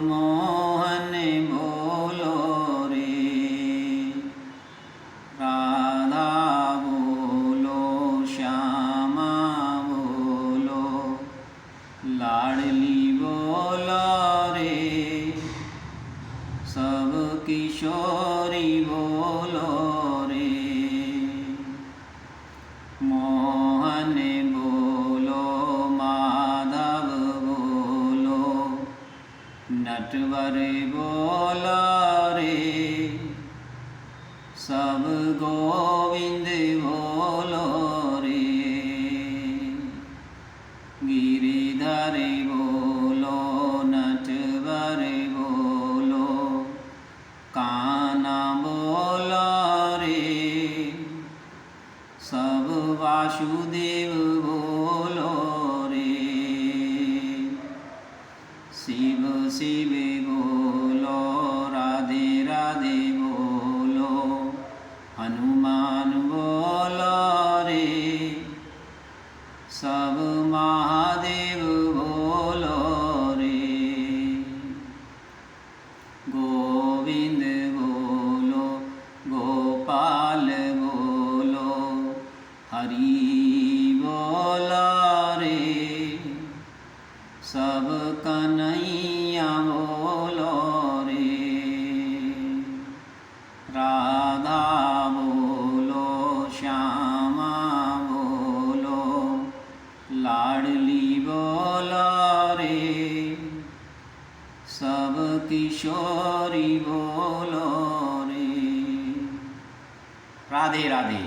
मोहन बोलो रे, राधा बोलो, श्यामा बोलो, लाडली बोलो रे, सब किशोरी बोलो रे। मोहन बोलो, माधव बोलो, नटवर बोलो रे, सब गोविंद बोलो रे। गिरिधर बोलो, नटवर बोलो, कान्हा बोलो रे, सब वासुदेव बोलो रे। शिव शिव बोलो, राधे राधे बोलो, हनुमान बोलो रे, सब महादेव बोलो रे। गोविंद बोलो, गोपाल बोलो, हरि बोलो रे, सब कन्हैया बोलो रे। राधा बोलो, श्यामा बोलो, लाडली बोलो रे, सब किशोरी बोलो रे। राधे राधे।